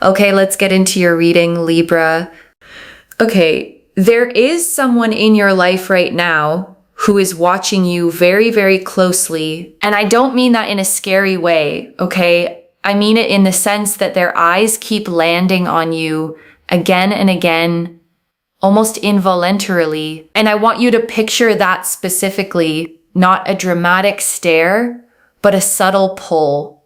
Okay, let's get into your reading, Libra. Okay, there is someone in your life right now who is watching you very, very closely. And I don't mean that in a scary way, okay? I mean it in the sense that their eyes keep landing on you again and again, almost involuntarily. And I want you to picture that specifically, not a dramatic stare, but a subtle pull.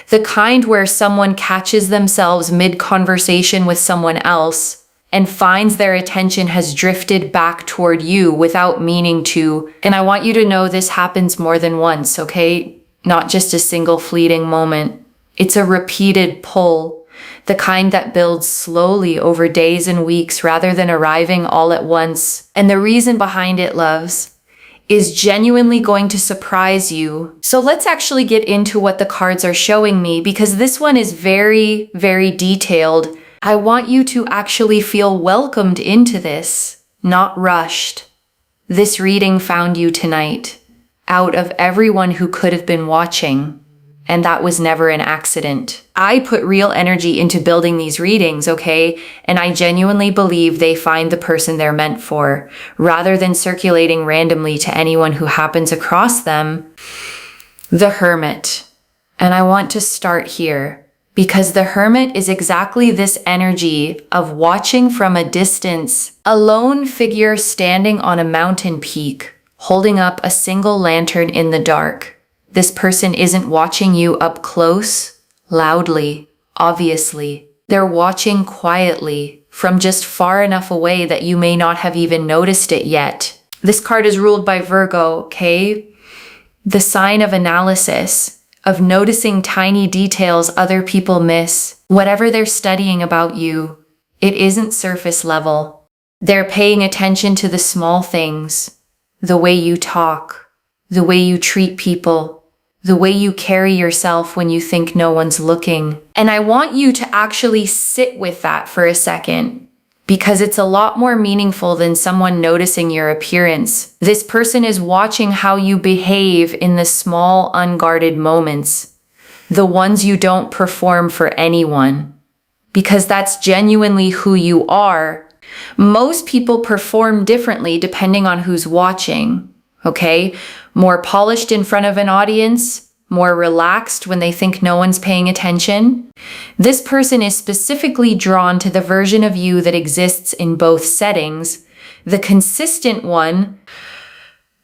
The kind where someone catches themselves mid-conversation with someone else and finds their attention has drifted back toward you without meaning to. And I want you to know this happens more than once, okay? Not just a single fleeting moment. It's a repeated pull, the kind that builds slowly over days and weeks rather than arriving all at once. And the reason behind it, loves, is genuinely going to surprise you. So let's actually get into what the cards are showing me, because this one is very, very detailed. I want you to actually feel welcomed into this, not rushed. This reading found you tonight, out of everyone who could have been watching. And that was never an accident. I put real energy into building these readings, okay? And I genuinely believe they find the person they're meant for, rather than circulating randomly to anyone who happens across them. The Hermit. And I want to start here, because the Hermit is exactly this energy of watching from a distance, a lone figure standing on a mountain peak, holding up a single lantern in the dark. This person isn't watching you up close, loudly, obviously. They're watching quietly, from just far enough away that you may not have even noticed it yet. This card is ruled by Virgo, okay? The sign of analysis, of noticing tiny details other people miss. Whatever they're studying about you, it isn't surface level. They're paying attention to the small things, the way you talk, the way you treat people, the way you carry yourself when you think no one's looking. And I want you to actually sit with that for a second, because it's a lot more meaningful than someone noticing your appearance. This person is watching how you behave in the small, unguarded moments, the ones you don't perform for anyone, because that's genuinely who you are. Most people perform differently depending on who's watching. Okay? More polished in front of an audience, more relaxed when they think no one's paying attention. This person is specifically drawn to the version of you that exists in both settings. The consistent one,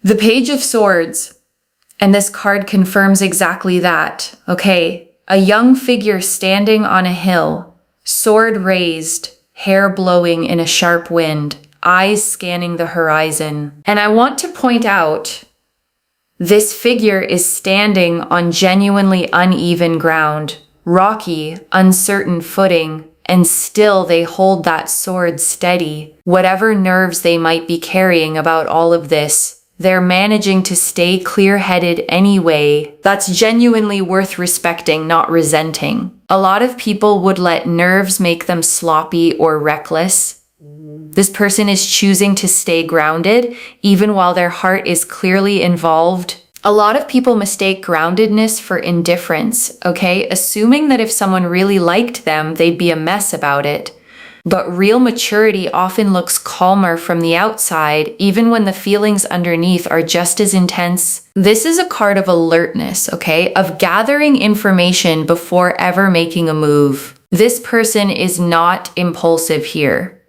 the Page of Swords. And this card confirms exactly that. Okay? A young figure standing on a hill, sword raised, hair blowing in a sharp wind, eyes scanning the horizon. And I want to point out, this figure is standing on genuinely uneven ground, rocky, uncertain footing, and still they hold that sword steady. Whatever nerves they might be carrying about all of this, they're managing to stay clear-headed anyway. That's genuinely worth respecting, not resenting. A lot of people would let nerves make them sloppy or reckless. This person is choosing to stay grounded, even while their heart is clearly involved. A lot of people mistake groundedness for indifference, okay? Assuming that if someone really liked them, they'd be a mess about it. But real maturity often looks calmer from the outside, even when the feelings underneath are just as intense. This is a card of alertness, okay? Of gathering information before ever making a move. This person is not impulsive here.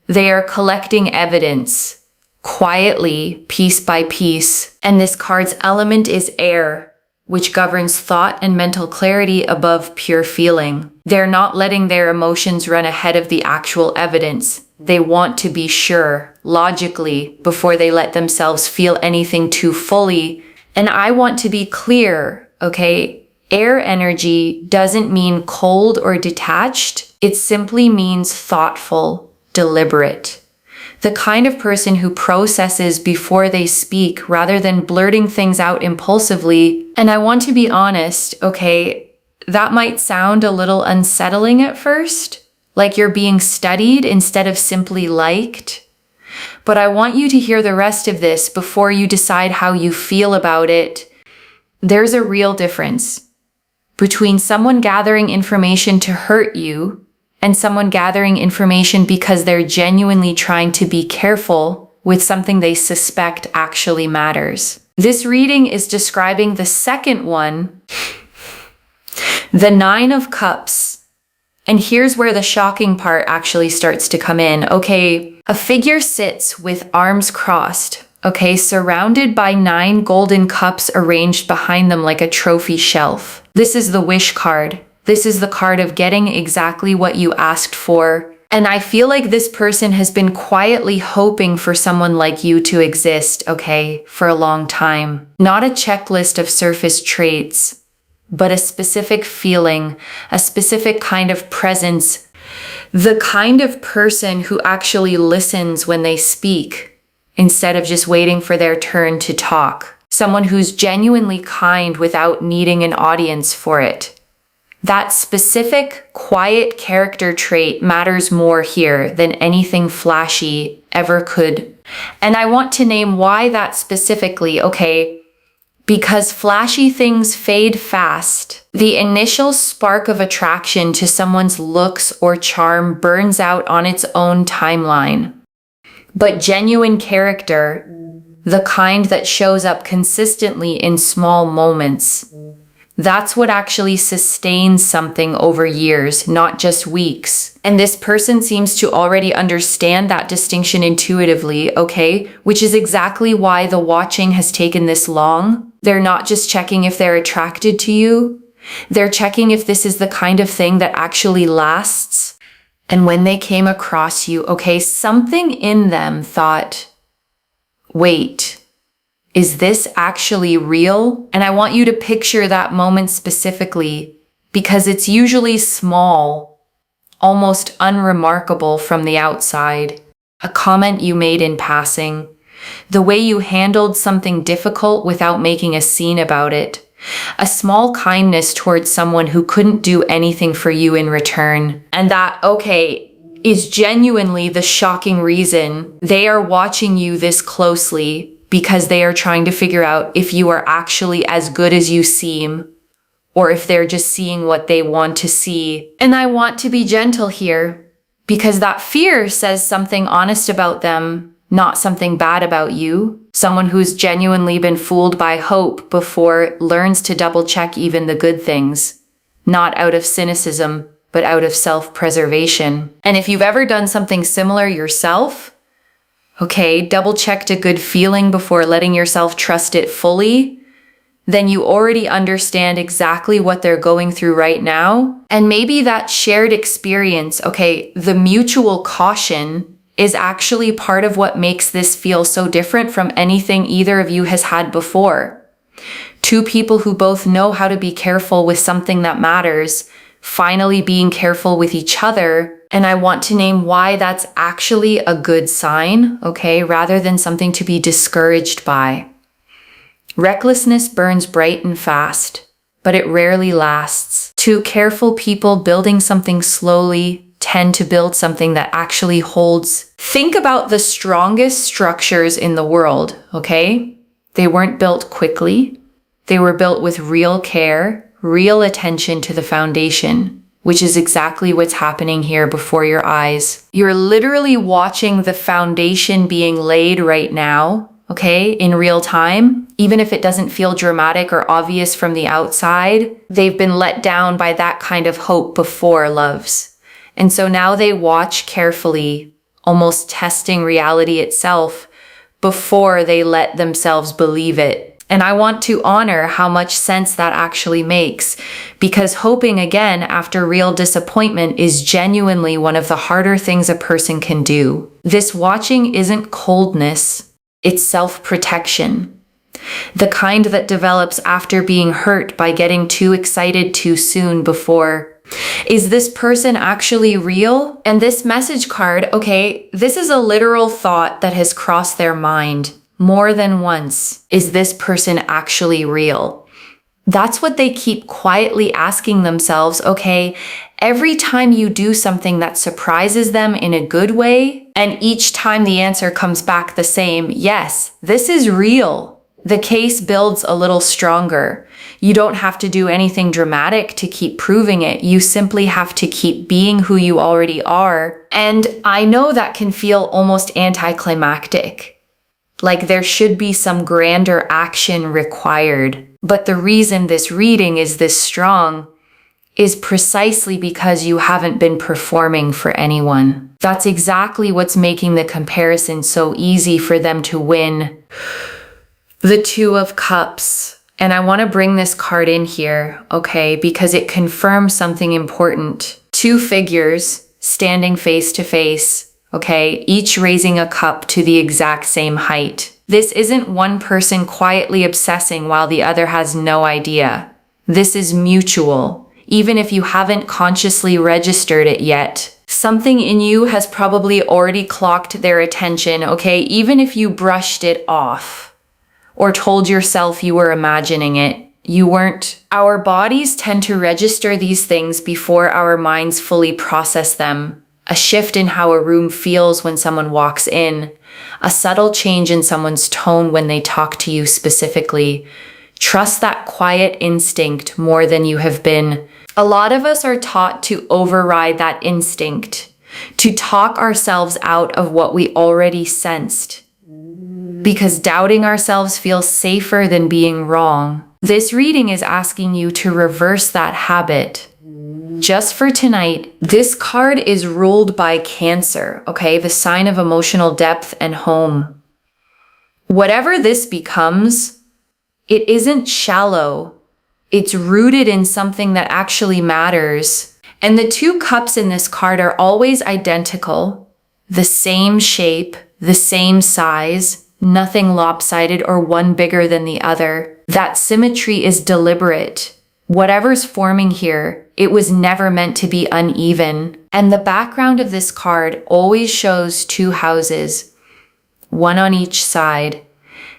They are collecting evidence, quietly, piece by piece. And this card's element is air, which governs thought and mental clarity above pure feeling. They're not letting their emotions run ahead of the actual evidence. They want to be sure, logically, before they let themselves feel anything too fully. And I want to be clear, okay? Air energy doesn't mean cold or detached. It simply means thoughtful, deliberate. The kind of person who processes before they speak rather than blurting things out impulsively. And I want to be honest, okay, that might sound a little unsettling at first, like you're being studied instead of simply liked. But I want you to hear the rest of this before you decide how you feel about it. There's a real difference between someone gathering information to hurt you and someone gathering information because they're genuinely trying to be careful with something they suspect actually matters. This reading is describing the second one, the Nine of Cups. And here's where the shocking part actually starts to come in. Okay, a figure sits with arms crossed, okay, surrounded by 9 golden cups arranged behind them like a trophy shelf. This is the wish card. This is the card of getting exactly what you asked for. And I feel like this person has been quietly hoping for someone like you to exist, okay, for a long time. Not a checklist of surface traits, but a specific feeling, a specific kind of presence, the kind of person who actually listens when they speak instead of just waiting for their turn to talk. Someone who's genuinely kind without needing an audience for it. That specific, quiet character trait matters more here than anything flashy ever could. And I want to name why that specifically, okay? Because flashy things fade fast. The initial spark of attraction to someone's looks or charm burns out on its own timeline. But genuine character, the kind that shows up consistently in small moments, that's what actually sustains something over years, not just weeks. And this person seems to already understand that distinction intuitively, okay? Which is exactly why the watching has taken this long. They're not just checking if they're attracted to you. They're checking if this is the kind of thing that actually lasts. And when they came across you, okay, something in them thought, wait, is this actually real? And I want you to picture that moment specifically because it's usually small, almost unremarkable from the outside. A comment you made in passing, the way you handled something difficult without making a scene about it, a small kindness towards someone who couldn't do anything for you in return. And that, okay, is genuinely the shocking reason they are watching you this closely, because they are trying to figure out if you are actually as good as you seem, or if they're just seeing what they want to see. And I want to be gentle here, because that fear says something honest about them, not something bad about you. Someone who's genuinely been fooled by hope before learns to double check even the good things, not out of cynicism, but out of self-preservation. And if you've ever done something similar yourself, okay, double-checked a good feeling before letting yourself trust it fully, then you already understand exactly what they're going through right now. And maybe that shared experience, okay, the mutual caution is actually part of what makes this feel so different from anything either of you has had before. Two people who both know how to be careful with something that matters, finally being careful with each other. And I want to name why that's actually a good sign, okay, rather than something to be discouraged by. Recklessness burns bright and fast, but it rarely lasts. Two careful people building something slowly tend to build something that actually holds. Think about the strongest structures in the world, okay? They weren't built quickly. They were built with real care, real attention to the foundation, which is exactly what's happening here before your eyes. You're literally watching the foundation being laid right now, okay, in real time. Even if it doesn't feel dramatic or obvious from the outside, they've been let down by that kind of hope before, loves. And so now they watch carefully, almost testing reality itself before they let themselves believe it. And I want to honor how much sense that actually makes, because hoping again after real disappointment is genuinely one of the harder things a person can do. This watching isn't coldness, it's self-protection. The kind that develops after being hurt by getting too excited too soon before. Is this person actually real? And this message card, okay, this is a literal thought that has crossed their mind more than once. Is this person actually real? That's what they keep quietly asking themselves, okay, every time you do something that surprises them in a good way, and each time the answer comes back the same, yes, this is real. the case builds a little stronger. You don't have to do anything dramatic to keep proving it. You simply have to keep being who you already are. And I know that can feel almost anticlimactic. Like there should be some grander action required. But the reason this reading is this strong is precisely because you haven't been performing for anyone. That's exactly what's making the comparison so easy for them to win. The Two of Cups. And I want to bring this card in here, okay, because it confirms something important. Two figures standing face to face, okay, each raising a cup to the exact same height. This isn't one person quietly obsessing while the other has no idea. This is mutual, even if you haven't consciously registered it yet. Something in you has probably already clocked their attention, okay, even if you brushed it off. Or told yourself you were imagining it. You weren't. Our bodies tend to register these things before our minds fully process them. A shift in how a room feels when someone walks in. A subtle change in someone's tone when they talk to you specifically. Trust that quiet instinct more than you have been. A lot of us are taught to override that instinct, to talk ourselves out of what we already sensed. Because doubting ourselves feels safer than being wrong. This reading is asking you to reverse that habit. Just for tonight, this card is ruled by Cancer, okay? The sign of emotional depth and home. Whatever this becomes, it isn't shallow. It's rooted in something that actually matters. And the two cups in this card are always identical, the same shape, the same size, nothing lopsided or one bigger than the other. That symmetry is deliberate. Whatever's forming here, it was never meant to be uneven. And the background of this card always shows two houses, one on each side,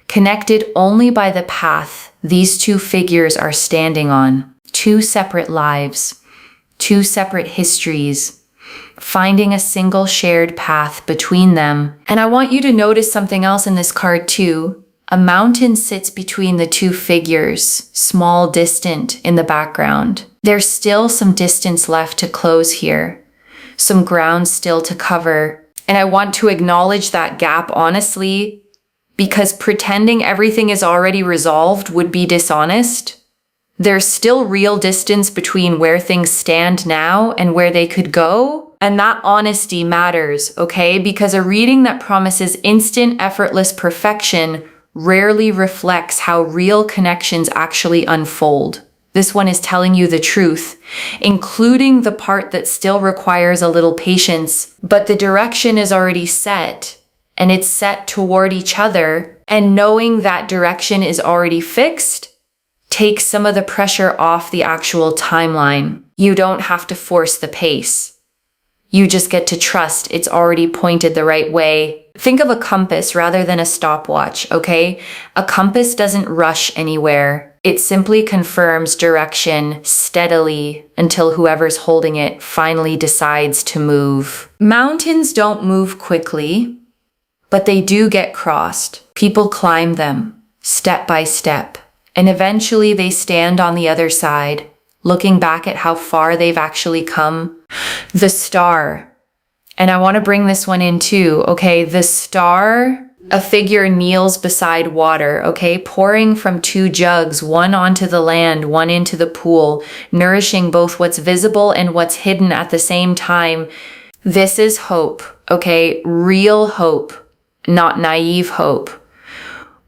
connected only by the path these two figures are standing on. Two separate lives, two separate histories, finding a single shared path between them. And I want you to notice something else in this card too. A mountain sits between the two figures, small, distant in the background. There's still some distance left to close here, some ground still to cover. And I want to acknowledge that gap honestly, because pretending everything is already resolved would be dishonest. There's still real distance between where things stand now and where they could go. And that honesty matters, okay? Because a reading that promises instant, effortless perfection rarely reflects how real connections actually unfold. This one is telling you the truth, including the part that still requires a little patience, but the direction is already set, and it's set toward each other, and knowing that direction is already fixed takes some of the pressure off the actual timeline. You don't have to force the pace. You just get to trust it's already pointed the right way. Think of a compass rather than a stopwatch, okay? A compass doesn't rush anywhere. It simply confirms direction steadily until whoever's holding it finally decides to move. Mountains don't move quickly, but they do get crossed. People climb them, step by step, and eventually they stand on the other side, looking back at how far they've actually come. The star. And I want to bring this one in too, okay? The star, a figure kneels beside water, okay? Pouring from two jugs, one onto the land, one into the pool, nourishing both what's visible and what's hidden at the same time. This is hope, okay? Real hope, not naive hope.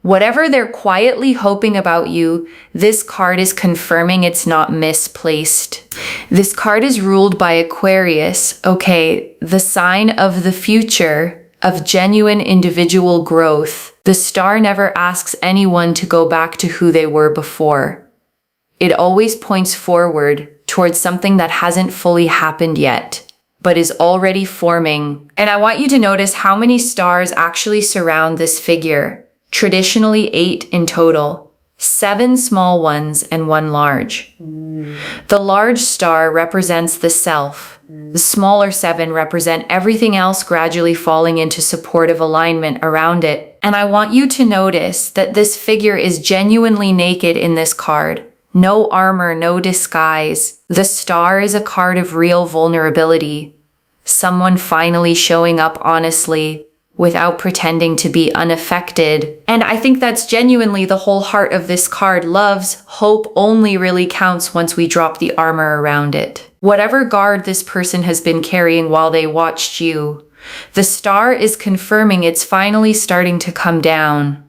Whatever they're quietly hoping about you, this card is confirming it's not misplaced. This card is ruled by Aquarius, okay, the sign of the future, of genuine individual growth. The star never asks anyone to go back to who they were before. It always points forward towards something that hasn't fully happened yet, but is already forming. And I want you to notice how many stars actually surround this figure. Traditionally 8 in total, 7 small ones and 1 large. The large star represents the self. The smaller 7 represent everything else gradually falling into supportive alignment around it. And I want you to notice that this figure is genuinely naked in this card. No armor, no disguise. The star is a card of real vulnerability. Someone finally showing up honestly, without pretending to be unaffected. And I think that's genuinely the whole heart of this card. Love's hope only really counts once we drop the armor around it. Whatever guard this person has been carrying while they watched you, the star is confirming it's finally starting to come down.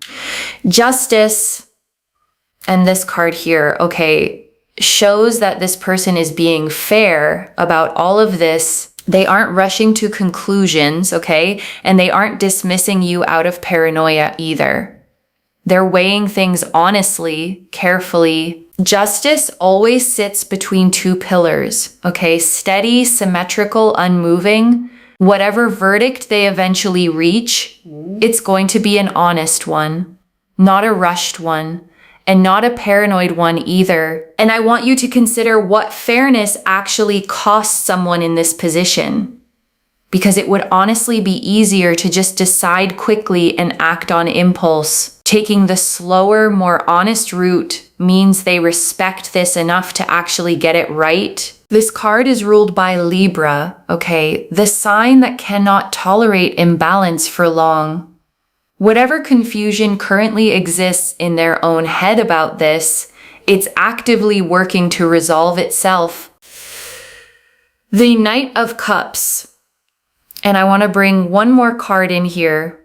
Justice, and this card here, okay, shows that this person is being fair about all of this. They aren't rushing to conclusions, okay? And they aren't dismissing you out of paranoia either. They're weighing things honestly, carefully. Justice always sits between two pillars, okay? Steady, symmetrical, unmoving. Whatever verdict they eventually reach, it's going to be an honest one, not a rushed one, and not a paranoid one either. And I want you to consider what fairness actually costs someone in this position, because it would honestly be easier to just decide quickly and act on impulse. Taking the slower, more honest route means they respect this enough to actually get it right. This card is ruled by Libra, okay? The sign that cannot tolerate imbalance for long. Whatever confusion currently exists in their own head about this, it's actively working to resolve itself. The Knight of Cups. And I want to bring one more card in here.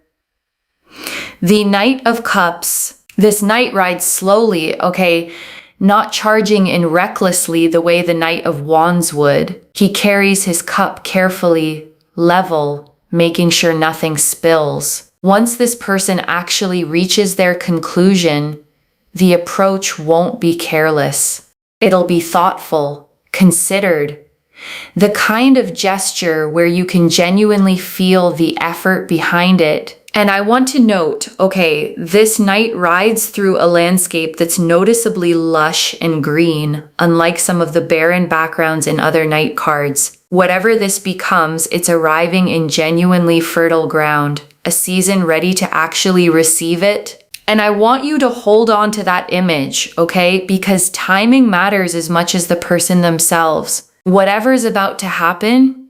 The Knight of Cups. This knight rides slowly, okay? Not charging in recklessly the way the Knight of Wands would. He carries his cup carefully, level, making sure nothing spills. Once this person actually reaches their conclusion, the approach won't be careless. It'll be thoughtful, considered. The kind of gesture where you can genuinely feel the effort behind it. And I want to note, okay, this knight rides through a landscape that's noticeably lush and green, unlike some of the barren backgrounds in other knight cards. Whatever this becomes, it's arriving in genuinely fertile ground, a season ready to actually receive it. And I want you to hold on to that image, okay? Because timing matters as much as the person themselves. Whatever's about to happen,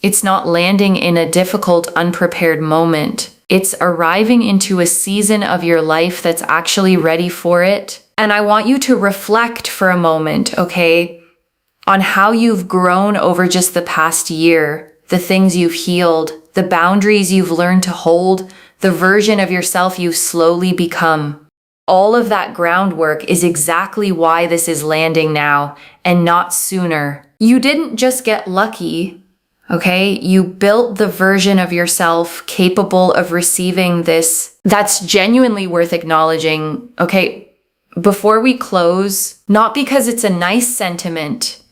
it's not landing in a difficult, unprepared moment. It's arriving into a season of your life that's actually ready for it. And I want you to reflect for a moment, okay, on how you've grown over just the past year, the things you've healed, the boundaries you've learned to hold, the version of yourself you've slowly become. All of that groundwork is exactly why this is landing now and not sooner. You didn't just get lucky. Okay, you built the version of yourself capable of receiving this. That's genuinely worth acknowledging. Okay, before we close, not because it's a nice sentiment,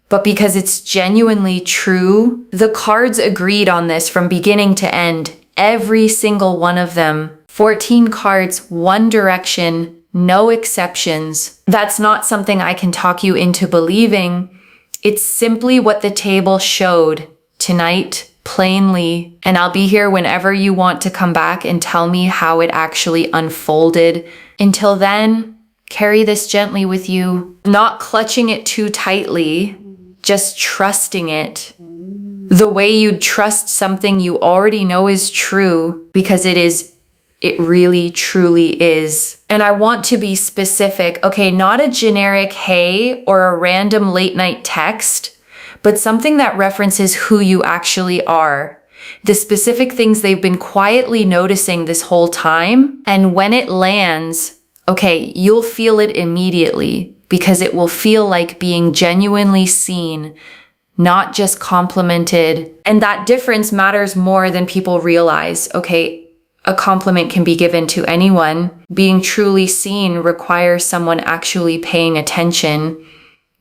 but because it's genuinely true. The cards agreed on this from beginning to end. Every single one of them. 14 cards, one direction, no exceptions. That's not something I can talk you into believing. It's simply what the table showed tonight, plainly, and I'll be here whenever you want to come back and tell me how it actually unfolded. Until then, carry this gently with you, not clutching it too tightly, just trusting it. The way you'd trust something you already know is true, because it really, truly is. And I want to be specific, okay, not a generic hey or a random late night text, but something that references who you actually are, the specific things they've been quietly noticing this whole time. And when it lands, okay, you'll feel it immediately, because it will feel like being genuinely seen, not just complimented. And that difference matters more than people realize, okay? A compliment can be given to anyone. Being truly seen requires someone actually paying attention,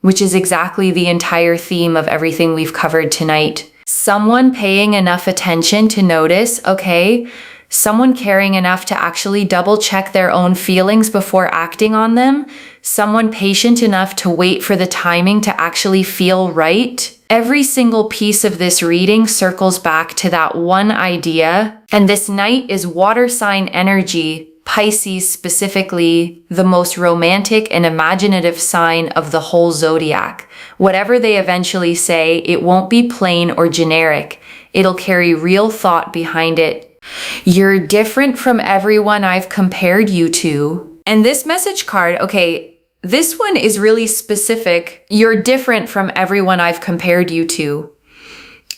which is exactly the entire theme of everything we've covered tonight. Someone paying enough attention to notice, okay? Someone caring enough to actually double check their own feelings before acting on them. Someone patient enough to wait for the timing to actually feel right. Every single piece of this reading circles back to that one idea. And this Knight is water sign energy, Pisces specifically, the most romantic and imaginative sign of the whole zodiac. Whatever they eventually say, it won't be plain or generic. It'll carry real thought behind it. You're different from everyone I've compared you to. And this message card, okay, this one is really specific. You're different from everyone I've compared you to.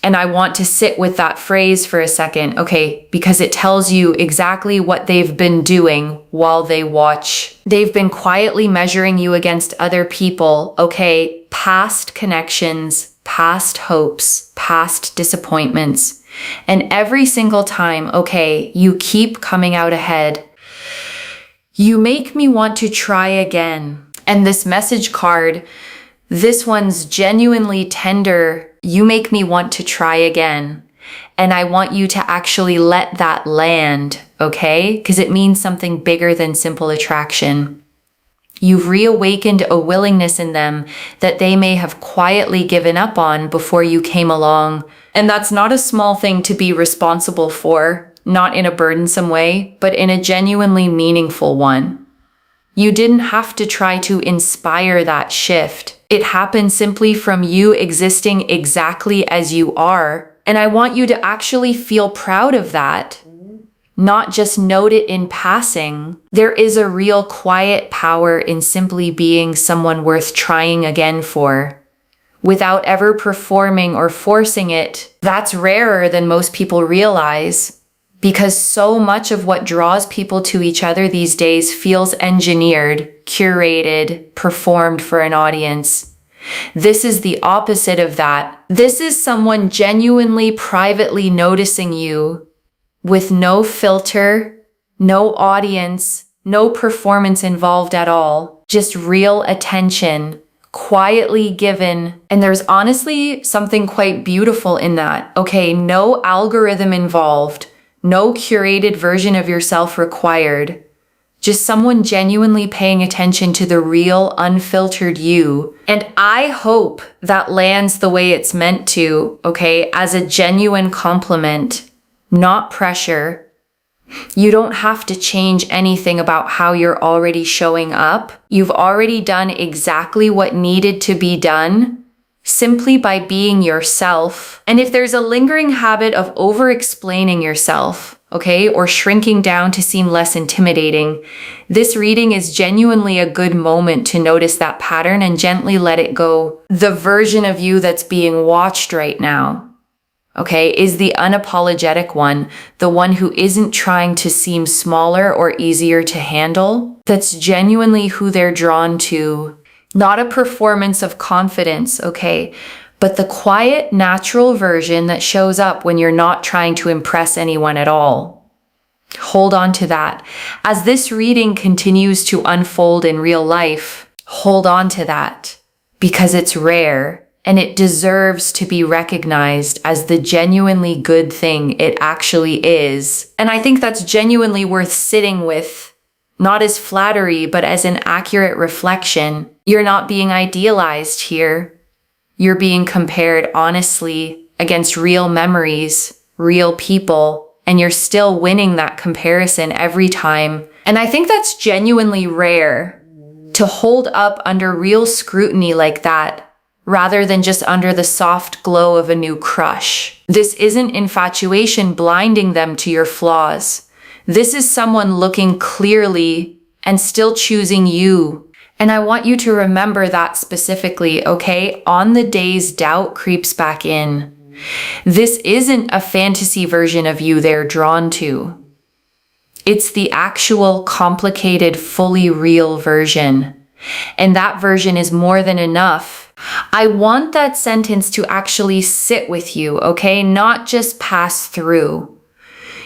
And I want to sit with that phrase for a second, okay, because it tells you exactly what they've been doing while they watch. They've been quietly measuring you against other people, okay, past connections, past hopes, past disappointments. And every single time, okay, you keep coming out ahead. You make me want to try again. And this message card, this one's genuinely tender. You make me want to try again. And I want you to actually let that land, okay? Because it means something bigger than simple attraction. You've reawakened a willingness in them that they may have quietly given up on before you came along. And that's not a small thing to be responsible for, not in a burdensome way, but in a genuinely meaningful one. You didn't have to try to inspire that shift. It happened simply from you existing exactly as you are. And I want you to actually feel proud of that, not just note it in passing. There is a real quiet power in simply being someone worth trying again for, without ever performing or forcing it. That's rarer than most people realize. Because so much of what draws people to each other these days feels engineered, curated, performed for an audience. This is the opposite of that. This is someone genuinely, privately noticing you with no filter, no audience, no performance involved at all. Just real attention, quietly given. And there's honestly something quite beautiful in that. Okay, no algorithm involved. No curated version of yourself required. Just someone genuinely paying attention to the real, unfiltered you. And I hope that lands the way it's meant to, okay, as a genuine compliment, not pressure. You don't have to change anything about how you're already showing up. You've already done exactly what needed to be done, simply by being yourself. And if there's a lingering habit of over-explaining yourself, okay, or shrinking down to seem less intimidating, this reading is genuinely a good moment to notice that pattern and gently let it go. The version of you that's being watched right now, okay, is the unapologetic one, the one who isn't trying to seem smaller or easier to handle. That's genuinely who they're drawn to. Not a performance of confidence, okay, but the quiet, natural version that shows up when you're not trying to impress anyone at all. Hold on to that. As this reading continues to unfold in real life, hold on to that, because it's rare and it deserves to be recognized as the genuinely good thing it actually is. And I think that's genuinely worth sitting with. Not as flattery, but as an accurate reflection. You're not being idealized here. You're being compared honestly against real memories, real people, and you're still winning that comparison every time. And I think that's genuinely rare, to hold up under real scrutiny like that, rather than just under the soft glow of a new crush. This isn't infatuation blinding them to your flaws. This is someone looking clearly and still choosing you. And I want you to remember that specifically, okay? On the days doubt creeps back in, this isn't a fantasy version of you they're drawn to. It's the actual, complicated, fully real version. And that version is more than enough. I want that sentence to actually sit with you, okay? Not just pass through.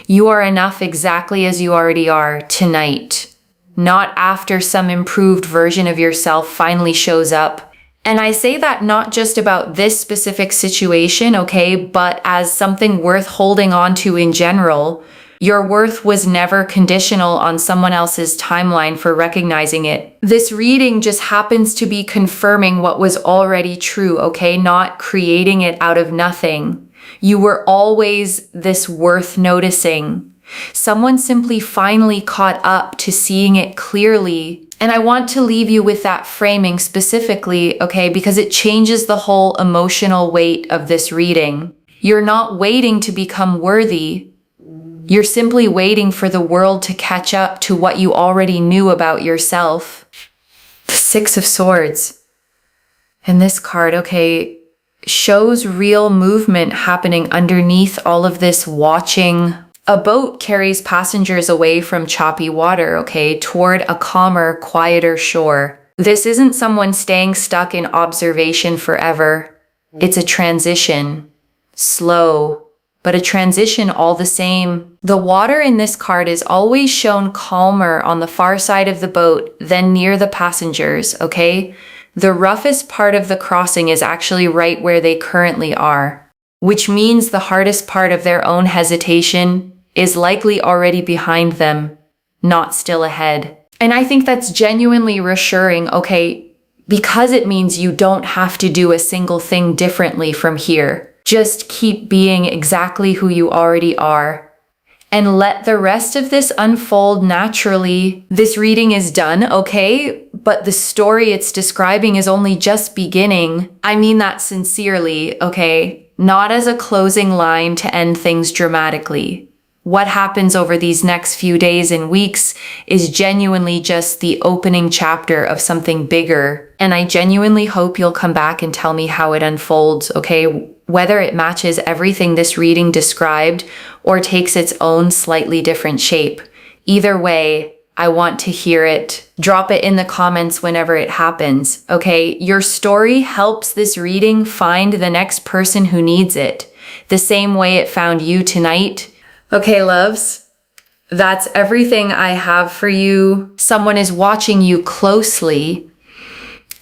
You are enough exactly as you already are tonight, not after some improved version of yourself finally shows up. And I say that not just about this specific situation, okay, but as something worth holding on to in general. Your worth was never conditional on someone else's timeline for recognizing it. This reading just happens to be confirming what was already true, okay? Not creating it out of nothing. You were always this worth noticing. Someone simply finally caught up to seeing it clearly. And I want to leave you with that framing specifically, okay? Because it changes the whole emotional weight of this reading. You're not waiting to become worthy. You're simply waiting for the world to catch up to what you already knew about yourself. The Six of Swords. And this card, okay, shows real movement happening underneath all of this watching. A boat carries passengers away from choppy water, okay, toward a calmer, quieter shore. This isn't someone staying stuck in observation forever. It's a transition. Slow, but a transition all the same. The water in this card is always shown calmer on the far side of the boat than near the passengers, okay? The roughest part of the crossing is actually right where they currently are, which means the hardest part of their own hesitation is likely already behind them, not still ahead. And I think that's genuinely reassuring, okay, because it means you don't have to do a single thing differently from here. Just keep being exactly who you already are and let the rest of this unfold naturally. This reading is done, okay? But the story it's describing is only just beginning. I mean that sincerely, okay? Not as a closing line to end things dramatically. What happens over these next few days and weeks is genuinely just the opening chapter of something bigger. And I genuinely hope you'll come back and tell me how it unfolds, okay? Whether it matches everything this reading described or takes its own slightly different shape. Either way, I want to hear it. Drop it in the comments whenever it happens, okay? Your story helps this reading find the next person who needs it, the same way it found you tonight. Okay, loves, that's everything I have for you. Someone is watching you closely,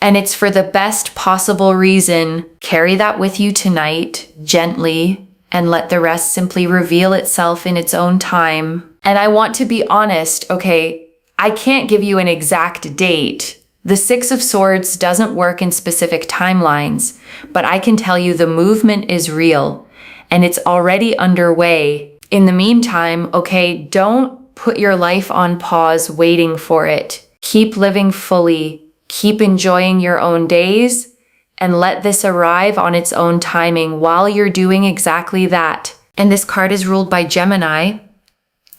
and it's for the best possible reason. Carry that with you tonight, gently, and let the rest simply reveal itself in its own time. And I want to be honest, okay, I can't give you an exact date. The Six of Swords doesn't work in specific timelines, but I can tell you the movement is real, and it's already underway. In the meantime, okay, don't put your life on pause waiting for it. Keep living fully, keep enjoying your own days, and let this arrive on its own timing while you're doing exactly that. And this card is ruled by Gemini,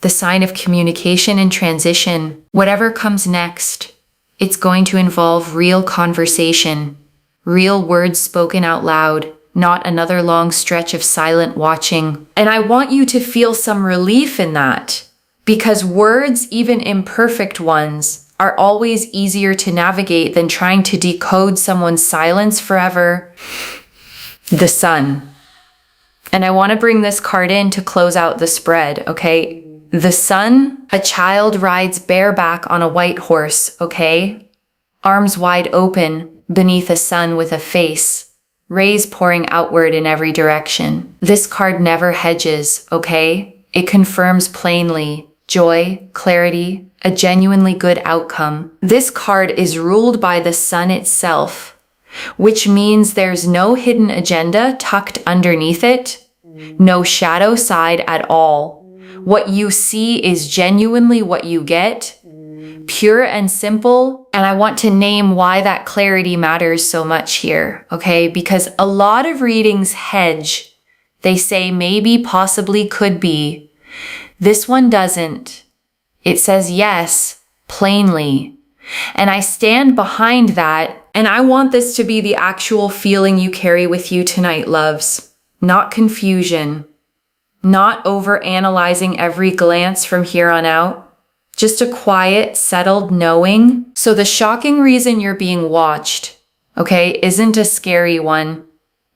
the sign of communication and transition. Whatever comes next, it's going to involve real conversation, real words spoken out loud. Not another long stretch of silent watching. And I want you to feel some relief in that, because words, even imperfect ones, are always easier to navigate than trying to decode someone's silence forever. The Sun. And I want to bring this card in to close out the spread, okay? The Sun, a child rides bareback on a white horse, okay? Arms wide open beneath a sun with a face. Rays pouring outward in every direction. This card never hedges, okay? It confirms plainly joy, clarity, a genuinely good outcome. This card is ruled by the sun itself, which means there's no hidden agenda tucked underneath it, no shadow side at all. What you see is genuinely what you get, pure and simple. And I want to name why that clarity matters so much here, okay? Because a lot of readings hedge. They say maybe, possibly, could be. This one doesn't. It says yes, plainly. And I stand behind that, and I want this to be the actual feeling you carry with you tonight, loves. Not confusion. Not over-analyzing every glance from here on out. Just a quiet, settled knowing. So the shocking reason you're being watched, okay, isn't a scary one.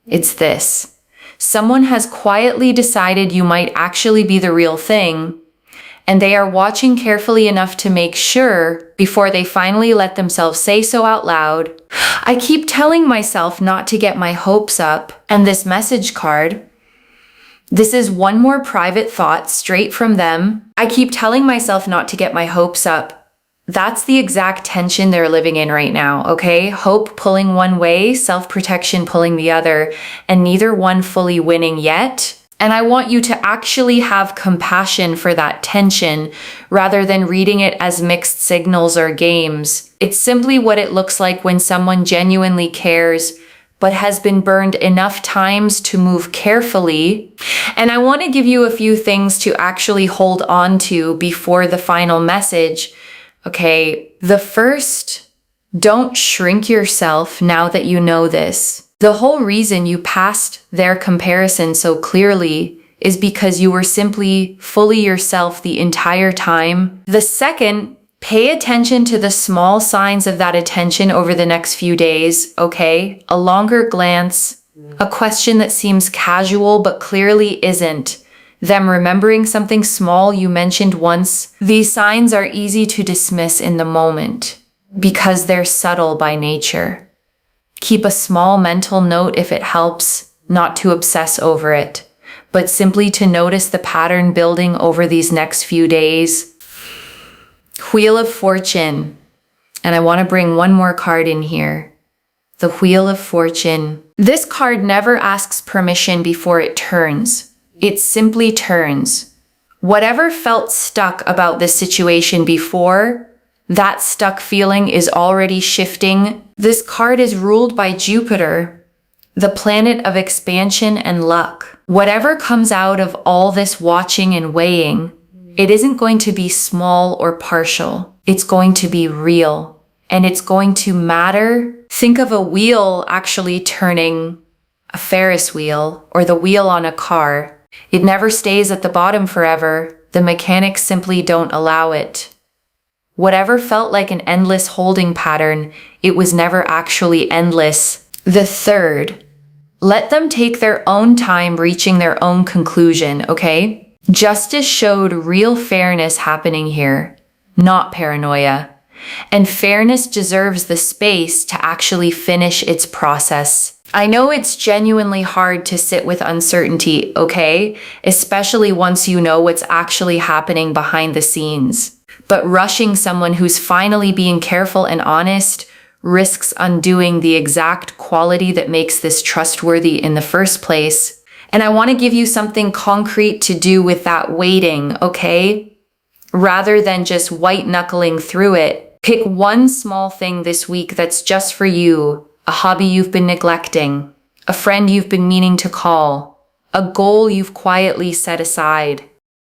It's this. Someone has quietly decided you might actually be the real thing, and they are watching carefully enough to make sure before they finally let themselves say so out loud. I keep telling myself not to get my hopes up, and this message card, This is one more private thought straight from them. I keep telling myself not to get my hopes up. That's the exact tension they're living in right now, okay? Hope pulling one way, self-protection pulling the other, and neither one fully winning yet. And I want you to actually have compassion for that tension rather than reading it as mixed signals or games. It's simply what it looks like when someone genuinely cares but has been burned enough times to move carefully. And I want to give you a few things to actually hold on to before the final message. Okay, the first, don't shrink yourself now that you know this. The whole reason you passed their comparison so clearly is because you were simply fully yourself the entire time. The second, pay attention to the small signs of that attention over the next few days, okay? A longer glance, a question that seems casual but clearly isn't. Them remembering something small you mentioned once. These signs are easy to dismiss in the moment because they're subtle by nature. Keep a small mental note if it helps, not to obsess over it, but simply to notice the pattern building over these next few days. Wheel of Fortune. And I want to bring one more card in here. The Wheel of Fortune. This card never asks permission before it turns. It simply turns. Whatever felt stuck about this situation before, that stuck feeling is already shifting. This card is ruled by Jupiter, the planet of expansion and luck. Whatever comes out of all this watching and weighing, it isn't going to be small or partial. It's going to be real, and it's going to matter. Think of a wheel actually turning, a Ferris wheel, or the wheel on a car. It never stays at the bottom forever. The mechanics simply don't allow it. Whatever felt like an endless holding pattern, it was never actually endless. The third, let them take their own time reaching their own conclusion, okay? Justice showed real fairness happening here, not paranoia. And fairness deserves the space to actually finish its process. I know it's genuinely hard to sit with uncertainty, okay? Especially once you know what's actually happening behind the scenes. But rushing someone who's finally being careful and honest risks undoing the exact quality that makes this trustworthy in the first place. And I want to give you something concrete to do with that waiting, okay? Rather than just white-knuckling through it, pick one small thing this week that's just for you. A hobby you've been neglecting, a friend you've been meaning to call, a goal you've quietly set aside.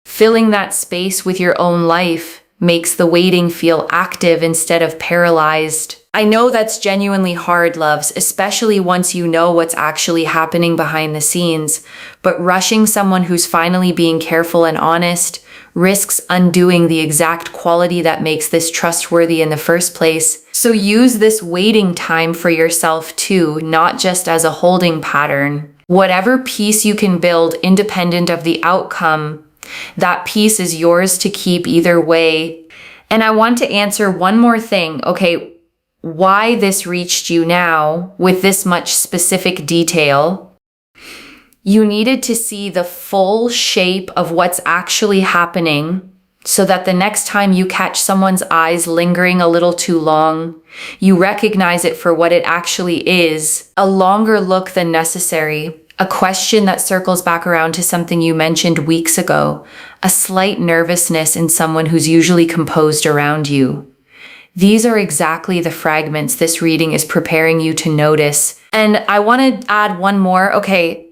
Filling that space with your own life makes the waiting feel active instead of paralyzed. I know that's genuinely hard, loves, especially once you know what's actually happening behind the scenes, but rushing someone who's finally being careful and honest risks undoing the exact quality that makes this trustworthy in the first place. So use this waiting time for yourself too, not just as a holding pattern. Whatever peace you can build independent of the outcome, that peace is yours to keep either way. And I want to answer one more thing, okay? Why this reached you now with this much specific detail. You needed to see the full shape of what's actually happening so that the next time you catch someone's eyes lingering a little too long, you recognize it for what it actually is, a longer look than necessary, a question that circles back around to something you mentioned weeks ago, a slight nervousness in someone who's usually composed around you. These are exactly the fragments this reading is preparing you to notice. And I want to add one more. Okay,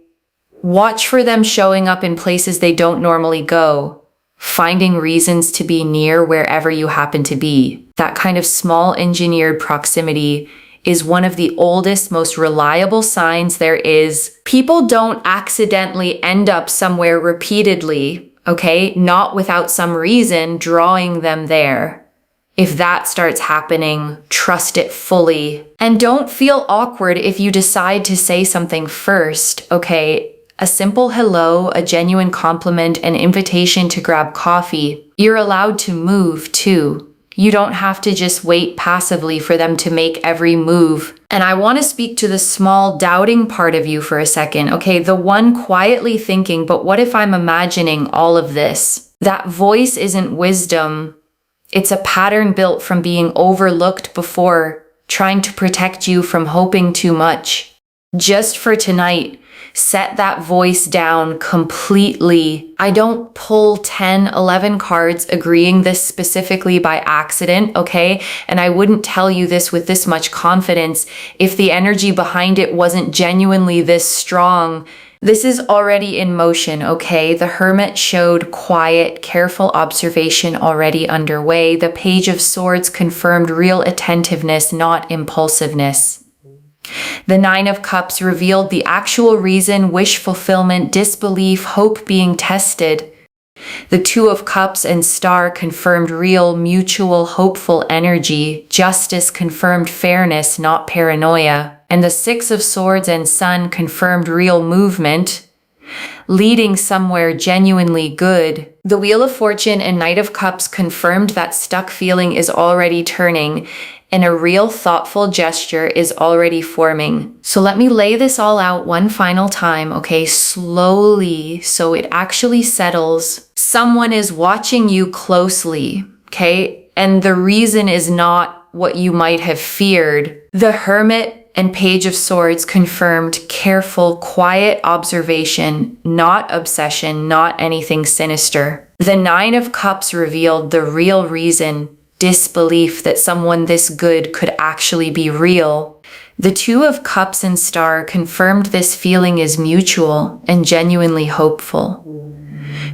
watch for them showing up in places they don't normally go, finding reasons to be near wherever you happen to be. That kind of small engineered proximity is one of the oldest, most reliable signs there is. People don't accidentally end up somewhere repeatedly, okay? Not without some reason drawing them there. If that starts happening, trust it fully. And don't feel awkward if you decide to say something first, okay? A simple hello, a genuine compliment, an invitation to grab coffee. You're allowed to move too. You don't have to just wait passively for them to make every move. And I want to speak to the small doubting part of you for a second. Okay, the one quietly thinking, but what if I'm imagining all of this? That voice isn't wisdom. It's a pattern built from being overlooked before, trying to protect you from hoping too much. Just for tonight, set that voice down completely. I don't pull 10, 11 cards agreeing this specifically by accident, okay? And I wouldn't tell you this with this much confidence if the energy behind it wasn't genuinely this strong. This is already in motion, okay? The Hermit showed quiet, careful observation already underway. The Page of Swords confirmed real attentiveness, not impulsiveness. The Nine of Cups revealed the actual reason, wish fulfillment, disbelief, hope being tested. The Two of Cups and Star confirmed real, mutual, hopeful energy. Justice confirmed fairness, not paranoia. And the Six of Swords and Sun confirmed real movement, leading somewhere genuinely good. The Wheel of Fortune and Knight of Cups confirmed that stuck feeling is already turning, and a real thoughtful gesture is already forming. So let me lay this all out one final time, okay? Slowly, so it actually settles. Someone is watching you closely, okay? And the reason is not what you might have feared. The Hermit and Page of Swords confirmed careful, quiet observation, not obsession, not anything sinister. The Nine of Cups revealed the real reason, disbelief that someone this good could actually be real. The Two of Cups and Star confirmed this feeling is mutual and genuinely hopeful.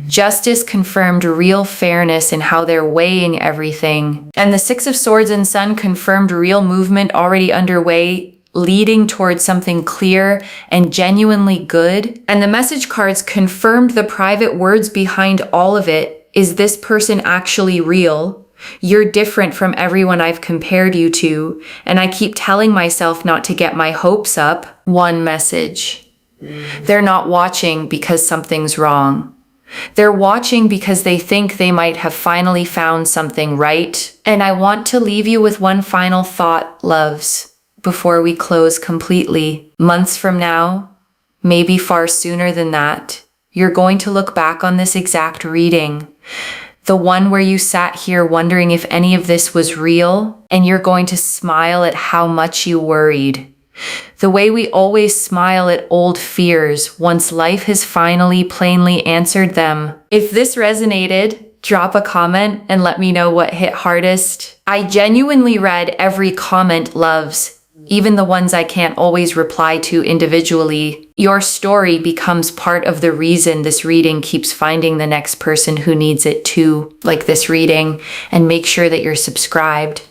Justice confirmed real fairness in how they're weighing everything. And the Six of Swords and Sun confirmed real movement already underway, leading towards something clear and genuinely good. And the message cards confirmed the private words behind all of it. Is this person actually real? You're different from everyone I've compared you to, and I keep telling myself not to get my hopes up. One message. They're not watching because something's wrong. They're watching because they think they might have finally found something right. And I want to leave you with one final thought, loves, before we close completely. Months from now, maybe far sooner than that, you're going to look back on this exact reading. The one where you sat here wondering if any of this was real, and you're going to smile at how much you worried. The way we always smile at old fears once life has finally plainly answered them. If this resonated, drop a comment and let me know what hit hardest. I genuinely read every comment, loves, even the ones I can't always reply to individually. Your story becomes part of the reason this reading keeps finding the next person who needs it too, like this reading, and make sure that you're subscribed.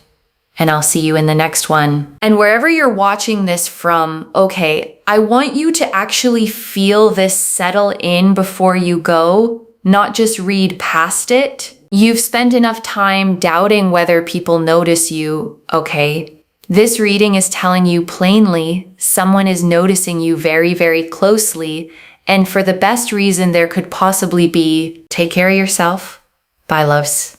And I'll see you in the next one. And wherever you're watching this from, okay, I want you to actually feel this settle in before you go, not just read past it. You've spent enough time doubting whether people notice you, okay? This reading is telling you plainly someone is noticing you very, very closely, and for the best reason there could possibly be. Take care of yourself. Bye, loves.